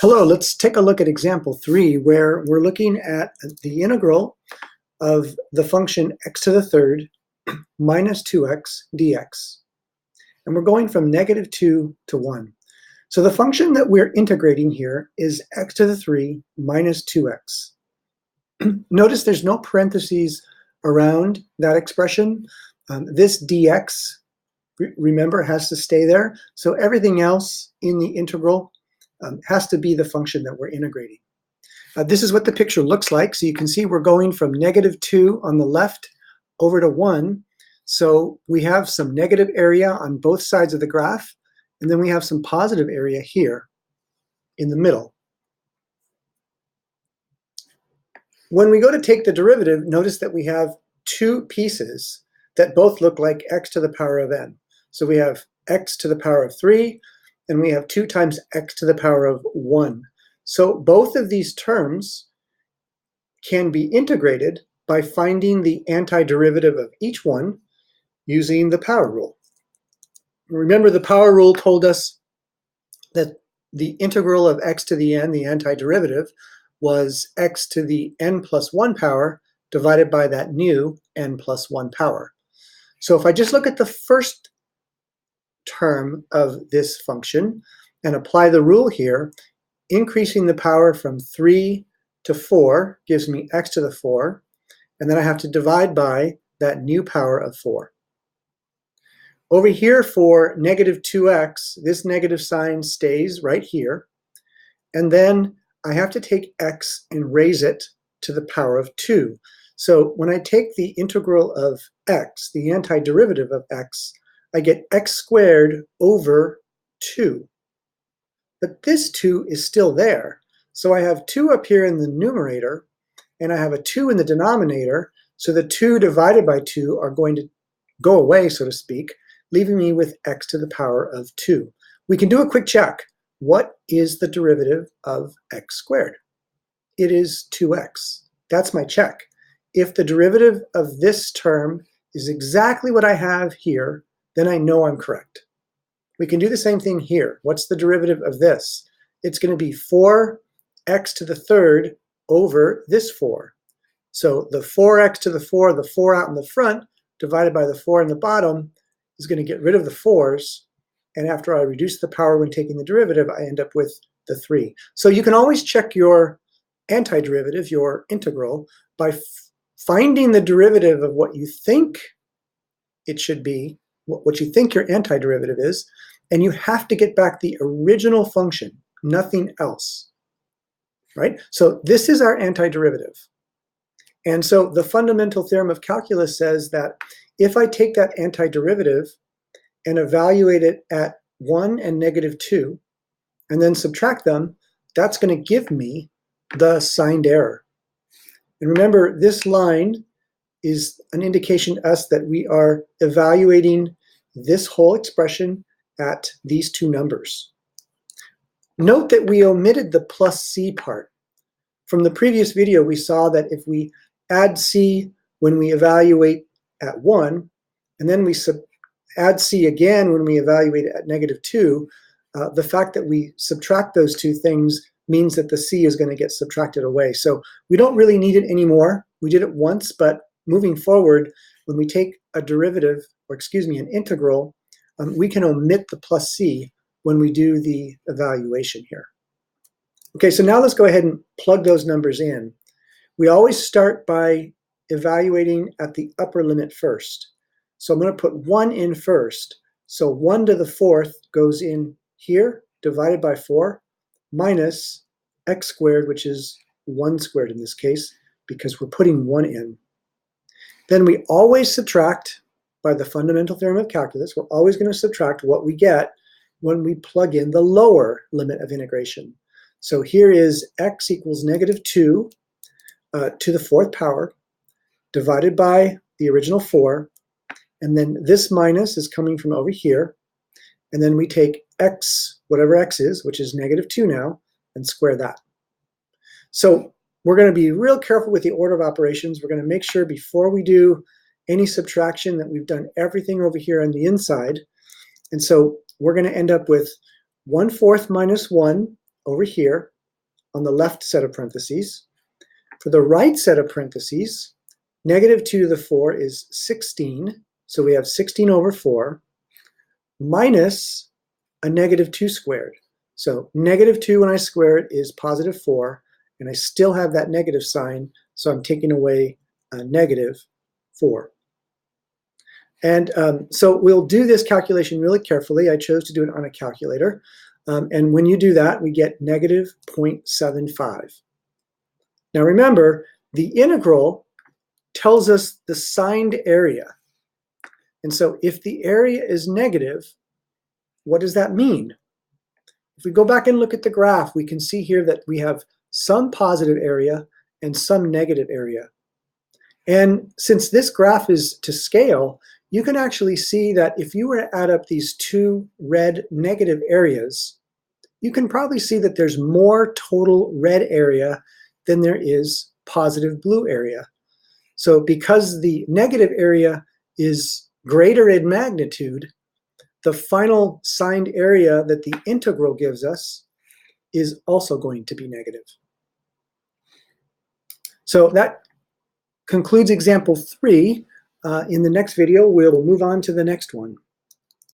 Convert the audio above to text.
Hello, let's take a look at example 3 where we're looking at the integral of the function x to the third minus 2x dx. And we're going from -2 to 1. So the function that we're integrating here is x to the 3 minus 2x. Notice there's no parentheses around that expression. This dx, remember, has to stay there. So everything else in the integral has to be the function that we're integrating. This is what the picture looks like. So you can see we're going from -2 on the left over to 1. So we have some negative area on both sides of the graph, and then we have some positive area here in the middle. When we go to take the derivative, notice that we have two pieces that both look like x to the power of n. So we have x to the power of 3, and we have 2 times x to the power of 1. So both of these terms can be integrated by finding the antiderivative of each one using the power rule. Remember, the power rule told us that the integral of x to the n, the antiderivative, was x to the n plus 1 power divided by that new n plus 1 power. So if I just look at the first term of this function and apply the rule here, increasing the power from 3 to 4 gives me x to the 4, and then I have to divide by that new power of 4. Over here for -2x, this negative sign stays right here, and then I have to take x and raise it to the power of 2. So when I take the integral of x, the antiderivative of x, I get x squared over 2. But this 2 is still there. So I have 2 up here in the numerator, and I have a 2 in the denominator. So the 2 divided by 2 are going to go away, so to speak, leaving me with x to the power of 2. We can do a quick check. What is the derivative of x squared? It is 2x. That's my check. If the derivative of this term is exactly what I have here, then I know I'm correct. We can do the same thing here. What's the derivative of this? It's going to be 4x to the third over this 4. So the 4x to the 4, the 4 out in the front, divided by the 4 in the bottom, is going to get rid of the 4's. And after I reduce the power when taking the derivative, I end up with the 3. So you can always check your antiderivative, your integral, by finding the derivative of what you think it should be, what you think your antiderivative is, and you have to get back the original function, nothing else, right? So this is our antiderivative. And so the fundamental theorem of calculus says that if I take that antiderivative and evaluate it at 1 and -2, and then subtract them, that's going to give me the signed error. And remember, this line is an indication to us that we are evaluating this whole expression at these two numbers. Note that we omitted the plus c part. From the previous video, we saw that if we add c when we evaluate at 1, and then we add c again when we evaluate at -2, the fact that we subtract those two things means that the c is going to get subtracted away. So we don't really need it anymore. We did it once, but moving forward, when we take a derivative, or excuse me, an integral, we can omit the plus c when we do the evaluation here. Okay, so now let's go ahead and plug those numbers in. We always start by evaluating at the upper limit first. So I'm going to put 1 in first. So 1 to the 4th goes in here, divided by 4, minus x squared, which is 1 squared in this case, because we're putting 1 in. Then we always subtract, by the fundamental theorem of calculus, we're always going to subtract what we get when we plug in the lower limit of integration. So here is x equals -2 to the 4th power, divided by the original 4, and then this minus is coming from over here, and then we take x, whatever x is, which is -2 now, and square that. So we're going to be real careful with the order of operations. We're going to make sure before we do any subtraction that we've done everything over here on the inside. And so we're going to end up with 1/4 minus 1 over here on the left set of parentheses. For the right set of parentheses, negative 2 to the 4 is 16. So we have 16 over 4 minus a negative 2 squared. So negative 2 when I square it is positive 4, and I still have that negative sign, so I'm taking away a negative 4. And so we'll do this calculation really carefully. I chose to do it on a calculator. And when you do that, we get negative 0.75. Now remember, the integral tells us the signed area. And so if the area is negative, what does that mean? If we go back and look at the graph, we can see here that we have some positive area and some negative area. And since this graph is to scale, you can actually see that if you were to add up these two red negative areas, you can probably see that there's more total red area than there is positive blue area. So because the negative area is greater in magnitude, the final signed area that the integral gives us is also going to be negative. So that concludes example 3. In the next video, we'll move on to the next one.